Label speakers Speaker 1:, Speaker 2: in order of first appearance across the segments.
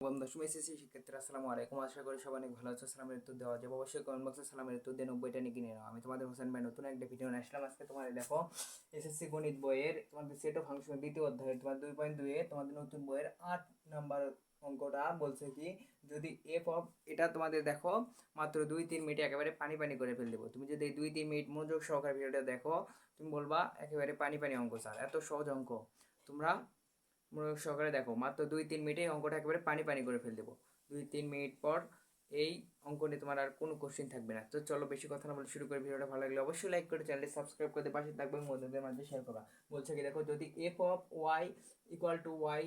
Speaker 1: দশম এসএসসি শিক্ষার্থীরা আসসালামু আলাইকুম। আশা করি সবাই অনেক ভালো আছো। সালামের উত্তর দেওয়া যাবে অবশ্যই, কমেন্ট বক্সে সালামের উত্তর দিয়ে 90টা নিয়ে কিনে নাও। আমি তোমাদের হোসেন ভাই নতুন একটা ভিডিও নিয়ে আসলাম। আজকে তোমাদের দেখো এসএসসি গণিত বইয়ের তোমাদের সেট অফ ফাংশন দ্বিতীয় অধ্যায় তোমার 2.2 এ তোমাদের নতুন বইয়ের 8 নাম্বার অঙ্কটা বলছে কি, যদি এফ অফ, এটা তোমাদের দেখো মাত্র 2-3 মিনিটে একেবারে পানি পানি করে ফেল দেবো। তুমি যদি এই 2-3 মিনিট মনোযোগ সহকারে ভিডিওটা দেখো, তুমি বলবা একেবারে পানি পানি অঙ্ক স্যার, এত সহজ অঙ্ক। তোমরা মনোযোগ সহকারে দেখো, মাত্র 2-3 মিনিটে অঙ্কটা একেবারে পানি পানি করে ফেল দেবো। 2-3 মিনিট পর এই অঙ্ক নিয়ে তোমার আর কোনো কোশ্চেন থাকবে না। তো চলো বেশি কথা না বলে শুরু করে। ভিডিওটা ভালো লাগলে অবশ্যই লাইক করে চ্যানেলটি সাবস্ক্রাইব করতে পাশে থাকবে এবং বন্ধুদের মাঝে শেয়ার করবা। বলছে কি দেখো, যদি F of Y equal to Y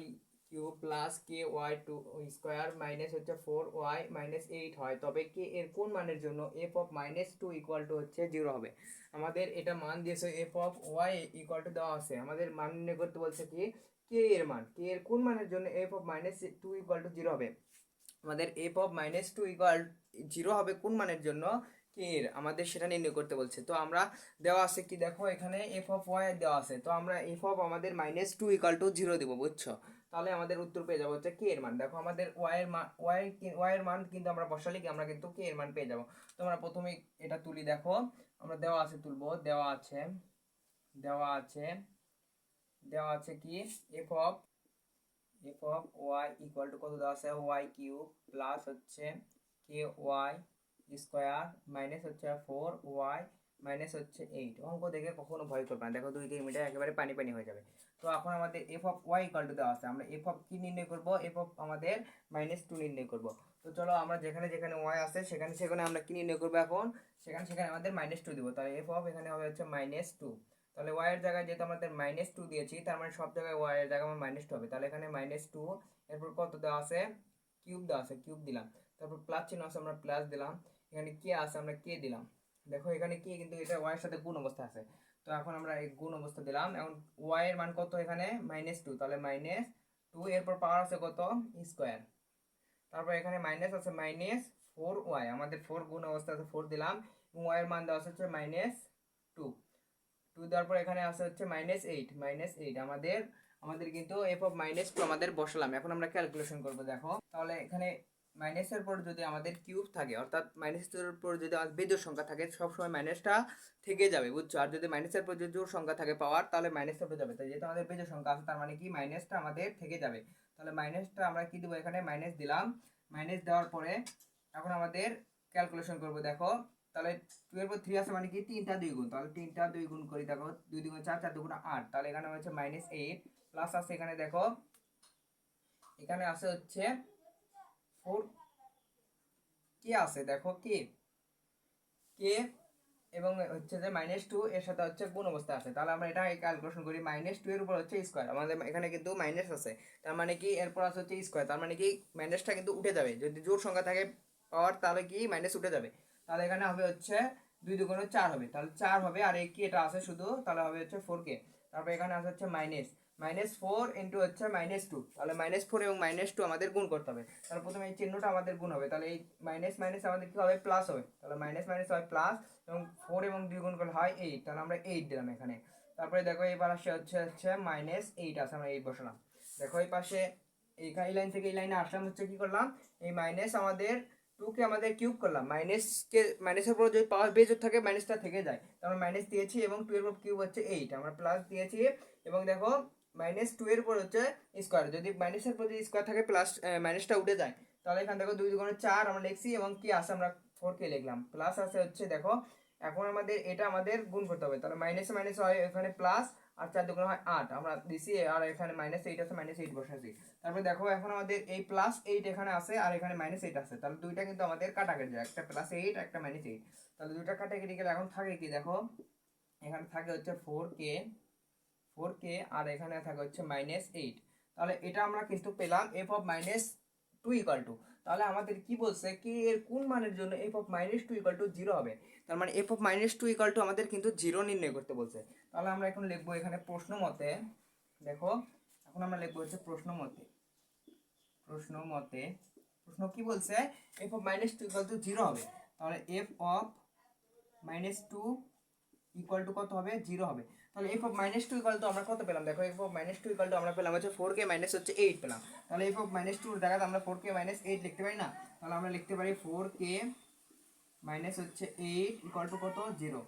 Speaker 1: cube plus K Y two square minus হচ্ছে 4y মাইনাস 8 হয়, তবে কে এর কোন মানের জন্য এফ অফ -2 ইকুয়াল টু হচ্ছে 0 হবে। আমাদের এটা মান দিয়েছে, F of Y equal to দেওয়া আছে, আমাদের মান নির্ণয় করতে বলছে কি কে এর মান, কে এর কোন মানের জন্য এফ অফ -2 ইকুয়াল টু 0 হবে। আমাদের এফ অফ -2 ইকুয়াল 0 হবে কোন মানের জন্য, কে এর, আমাদের সেটা নির্ণয় করতে বলছে। তো আমরা দেওয়া আছে কি দেখো, এখানে এফ অফ ওয়াই দেওয়া আছে, তো আমরা এফ অফ আমাদের -2 ইকুয়াল টু 0 দিব, বুঝছো? তাহলে আমাদের উত্তর পেয়ে যাবো হচ্ছে কে এর মান। দেখো আমাদের ওয়াই এর মান, ওয়াই এর মান কিন্তু আমরা বসালে কি আমরা কিন্তু কে এর মান পেয়ে যাবো। তো আমরা প্রথমে এটা তুলি, দেখো আমরা দেওয়া আছে তুলবো, দেওয়া আছে দেওয়া আছে দেওয়া আছে কি F of Y equal to কত দেওয়া আছে, ওয়াই কিউব প্লাস হচ্ছে কে ওয়াই স্কোয়ার মাইনাস হচ্ছে 4y মাইনাস হচ্ছে 8। অঙ্ক দেখে কখনো ভয় করবে না, দেখো 2-3 মিনিটে একেবারে পানি পানি হয়ে যাবে। তো এখন আমাদের F of Y equal to দেওয়া আছে, আমরা এফ অফ কি নির্ণয় করব, এফ অফ আমাদের -2 নির্ণয় করব। তো চলো আমরা যেখানে যেখানে ওয়াই আছে সেখানে সেখানে আমরা কি নির্ণয় করবো, এখন সেখানে সেখানে আমাদের -2 দিব। তাহলে এফ অফ এখানে হবে হচ্ছে -2। তাহলে ওয়াই এর জায়গায় যেহেতু আমাদের -2 দিয়েছি, তার মানে সব জায়গায় ওয়াই এর জায়গায় আমার -2 হবে। তাহলে এখানে -2, এরপর কত দেওয়া আছে, কিউব দেওয়া আছে, কিউব দিলাম। তারপর প্লাস চিহ্ন আছে, আমরা প্লাস দিলাম। এখানে কে আছে, আমরা কে দিলাম। দেখো এখানে কে কিন্তু এটা ওয়াই এর সাথে গুণ অবস্থা আছে, তো এখন আমরা এই গুণ অবস্থা দিলাম। এখন ওয়াই এর মান কত, এখানে -2, তাহলে -2, এরপর পাওয়ার আছে কত, স্কোয়ার। তারপর এখানে মাইনাস আছে -4y, আমাদের 4 গুণ অবস্থা আছে, 4 দিলাম। এবং ওয়াই এর মান দেওয়া হচ্ছে -2, 2 দেওয়ার পর এখানে আছে হচ্ছে -8 আমাদের আমাদের কিন্তু এফ অফ -2 আমাদের বসালাম। এখন আমরা ক্যালকুলেশন করব, দেখো তাহলে এখানে মাইনাসের পর যদি আমাদের কিউব থাকে, অর্থাৎ মাইনাসের পর যদি আমাদের বেজোড় সংখ্যা থাকে, সবসময় মাইনাসটা থেকে যাবে, বুঝছো? আর যদি মাইনাসের পর যদি জোড় সংখ্যা থাকে পাওয়ার, তাহলে মাইনাসটা উঠে যাবে। তাই যেহেতু আমাদের বেজোড় সংখ্যা আছে, তার মানে কি মাইনাসটা আমাদের থেকে যাবে। তাহলে মাইনাসটা আমরা কি দেবো, এখানে মাইনাস দিলাম। মাইনাস দেওয়ার পরে এখন আমাদের ক্যালকুলেশন করব, দেখো তাহলে 2 এর পর 3 আছে মানে কি 3টা 2 গুণ, তাহলে 3টা 2 গুণ করি, দেখো 2 2 4, 4 2 8, তাহলে এখানে হচ্ছে -8 প্লাস আছে এখানে, দেখো এখানে আছে হচ্ছে 4 কে আছে, দেখো কে কে এবং হচ্ছে যে -2 এর সাথে হচ্ছে গুণ অবস্থা আছে। তাহলে আমরা এটা ক্যালকুলেশন করি, -2 এর উপর হচ্ছে স্কোয়ার, আমাদের এখানে কিন্তু মাইনাস আছে, তার মানে কি এরপর আছে হচ্ছে স্কোয়ার, তার মানে কি মাইনাসটা কিন্তু উঠে যাবে। যদি জোড় সংখ্যা থাকে পাওয়ার, তাহলে কি মাইনাস উঠে যাবে। তাহলে এখানে হবে হচ্ছে 2 2 4 হবে, তাহলে 4 হবে, আর এই কি এটা আছে শুধু, তাহলে হবে হচ্ছে 4k। তারপর এখানে আছে হচ্ছে -4 ইন্টু হচ্ছে -2, তাহলে -4 এবং -2 আমাদের গুণ করতে হবে। তাহলে প্রথমে এই চিহ্নটা আমাদের গুণ হবে, তাহলে এই মাইনাস মাইনাস আমাদের কি হবে, প্লাস হবে। তাহলে মাইনাস মাইনাস হয় প্লাস, এবং 4 এবং 2 গুণ করলে হয় 8, তাহলে আমরা 8 দিলাম এখানে। তারপরে দেখো এবার আসে হচ্ছে হচ্ছে -8 আছে, আমরা 8 বসালাম। দেখো এই পাশে এই লাইন থেকে এই লাইনে আসলাম, হচ্ছে কি করলাম, এই মাইনাস আমাদের 2 কে আমাদের কিউব করলাম, মাইনাসের পর যদি পাওয়ার বেজোড় থাকে মাইনাসটা থেকে যায়, তারপর মাইনাস দিয়েছি এবং 2 এর পর কিউব হচ্ছে 8, আমরা প্লাস দিয়েছি। এবং দেখো -2 এর পর হচ্ছে স্কোয়ার, যদি মাইনাসের পর যদি স্কোয়ার থাকে প্লাস মাইনাসটা উঠে যায়, তাহলে এখানে দেখো 2 2 4 আমরা লিখছি, এবং কি আছে আমরা 4k লিখলাম, প্লাস আছে হচ্ছে, দেখো এখন আমাদের এটা আমাদের গুণ করতে হবে। তাহলে মাইনাসে মাইনাস হয় এখানে প্লাস, আর 4 2 হয় 8 আমরা দিছি, আর এখানে -8 আছে, -8 বসাচ্ছি। তারপরে দেখো এখন আমাদের এই +8 এখানে আছে, আর এখানে -8 আছে, তাহলে দুইটা কিন্তু আমাদের কাটাকাটি যায়, একটা +8 একটা -8, তাহলে দুইটা কাটাকাটি গেলে এখন থাকে কি, দেখো এখানে থাকে হচ্ছে 4k, আর এখানে থাকে হচ্ছে -8। তাহলে এটা আমরা কিন্তু পেলাম এফ অফ -2 ইকুয়াল টু। তাহলে আমাদের কি বলছে, কি এর কোন মানের জন্য এফ অফ -2 ইকুয়াল টু 0 হবে। তার মানে এফ অফ -2 ইকুয়াল টু আমাদের কিন্তু 0 নির্ণয় করতে বলছে। তাহলে আমরা এখন লিখবো এখানে প্রশ্ন মতে, দেখো এখন আমরা লিখবো হচ্ছে প্রশ্ন মতে প্রশ্ন কি বলছে, এফ অফ -2 ইকুয়াল টু 0 হবে। তাহলে এফ অফ -2 ইকুয়াল টু কত হবে, 0 হবে। তাহলে F of minus two equal to আমরা কত পেলাম, দেখো F of minus two equal to আমরা পেলাম হচ্ছে 4k মাইনাস হচ্ছে 8 পেলাম। তাহলে এফ অফ মাইনাস টুর জায়গায় আমরা 4k মাইনাস 8 লিখতে পারি না, তাহলে আমরা লিখতে পারি 4k মাইনাস হচ্ছে 8 ইকাল টু কত 0।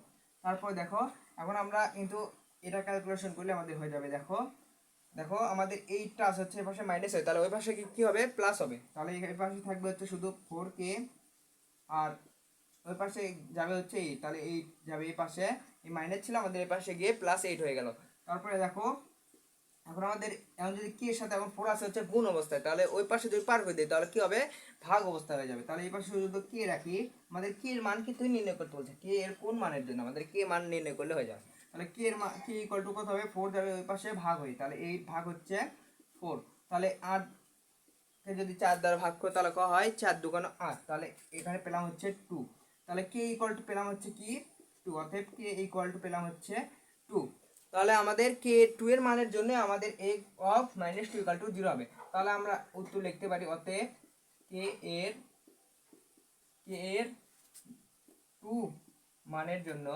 Speaker 1: তারপর দেখো এখন আমরা কিন্তু এটা ক্যালকুলেশন করলে আমাদের হয়ে যাবে, দেখো দেখো আমাদের 8টা হচ্ছে এই পাশে মাইনাস হয়, তাহলে ওই পাশে কি হবে প্লাস হবে, তাহলে এই পাশে থাকবে হচ্ছে শুধু 4k আর ওই পাশে যাবে হচ্ছে 8, তাহলে 8 যাবে এই পাশে, এই মাইনাস ছিল আমাদের এই পাশে গিয়ে প্লাস 8 হয়ে গেল। তারপরে দেখো এখন আমাদের এখন যদি কি এর সাথে এখন 4 আছে হচ্ছে গুণ অবস্থায়, তাহলে ওই পাশে যদি পার করে দিই তাহলে কি হবে ভাগ অবস্থা হয়ে যাবে। তাহলে এই পাশে যদি কে রাখি, আমাদের কে এর মান কিন্তু নির্ণয় করতে বলছে, কে এর কোন মানের জন্য আমাদের কে মান নির্ণয় করলে হয়ে যাবে। তাহলে কে এর মান কে ইকুয়াল টু কত হবে 4 যাবে ওই পাশে ভাগ হই, তাহলে 8 ভাগ হচ্ছে 4, তাহলে 8 কে যদি 4 দ্বারা ভাগ করে তাহলে কত হয় 4 দুগুণ 8, তাহলে এখানে পেলাম হচ্ছে 2। তাহলে কে ইকুয়াল টু পেলাম হচ্ছে কি 2, অতএব কে ইকুয়াল টু পেলাম হচ্ছে 2। তাহলে আমাদের কে 2 এর মানের জন্য আমাদের এ অফ মাইনাস 2 ইকুয়াল টু 0 হবে। তাহলে আমরা উত্তর লিখতে পারি অতএব কে এর 2 মানের জন্য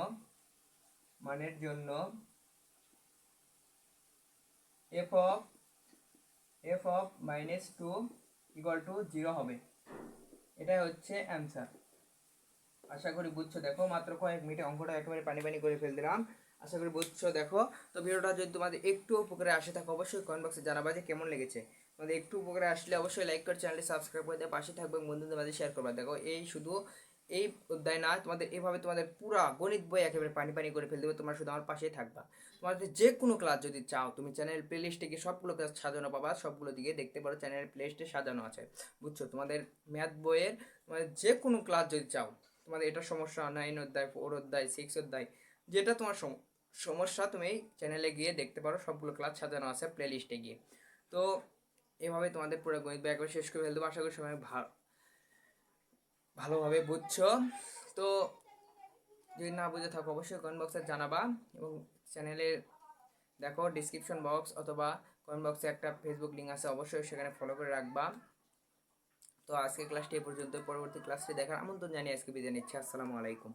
Speaker 1: F of minus 2 equal to 0 হবে। এটাই হচ্ছে অ্যান্সার। আশা করি বুঝছো। দেখো মাত্র কয়েক মিনিটে অঙ্কটা একেবারে পানি পানি করে ফেল দিলাম, আশা করি বুঝছো। দেখো তো ভিডিওটা যদি তোমাদের একটু উপকারে আসে থাকে অবশ্যই কমেন্ট বক্সে জানাবা যে কেমন লেগেছে। তোমাদের একটু উপকারে আসলে অবশ্যই লাইক করে চ্যানেলটি সাবস্ক্রাইব করে দিয়ে পাশে থাকবে, বন্ধুদের মাঝে শেয়ার করবা। দেখো এই শুধু এই অধ্যায় না, তোমাদের এভাবে তোমাদের পুরা গণিত বই একেবারে পানি পানি করে ফেল দেবে, তোমরা শুধু আমার পাশেই থাকবা। তোমাদের যে কোনো ক্লাস যদি চাও তুমি চ্যানেল প্লে লিস্টে গিয়ে সবগুলো ক্লাস সাজানো পাবা, সবগুলো দিকে দেখতে পারো, চ্যানেল প্লে লিস্টে সাজানো আছে, বুঝছো। তোমাদের ম্যাথ বইয়ের তোমাদের যে কোনো ক্লাস যদি চাও, তোমাদের এটা সমস্যা 9 অধ্যায় 4 অধ্যায় 6 অধ্যায় যেটা তোমার সমস্যা তুমি চ্যানেলে গিয়ে দেখতে পারো, সবগুলো ক্লাস সাজানো আছে প্লে লিস্টে গিয়ে। তো এভাবে তোমাদের পুরো গণিত বই একবার শেষ করে ফেলতে আশা করি সবাই ভালোভাবে বুঝছো। তো যদি না বুঝে থাকো অবশ্যই কমেন্ট বক্সে জানাবা, এবং চ্যানেলের দেখো ডিসক্রিপশন বক্স অথবা কমেন্ট বক্সে একটা ফেসবুক লিঙ্ক আছে, অবশ্যই সেখানে ফলো করে রাখবা। তো আজকে ক্লাসটি এ পর্যন্ত, পরবর্তী ক্লাসটি দেখার আমন্ত্রণ জানিয়ে আজকে বিদায় নিচ্ছি। আসসালামু আলাইকুম।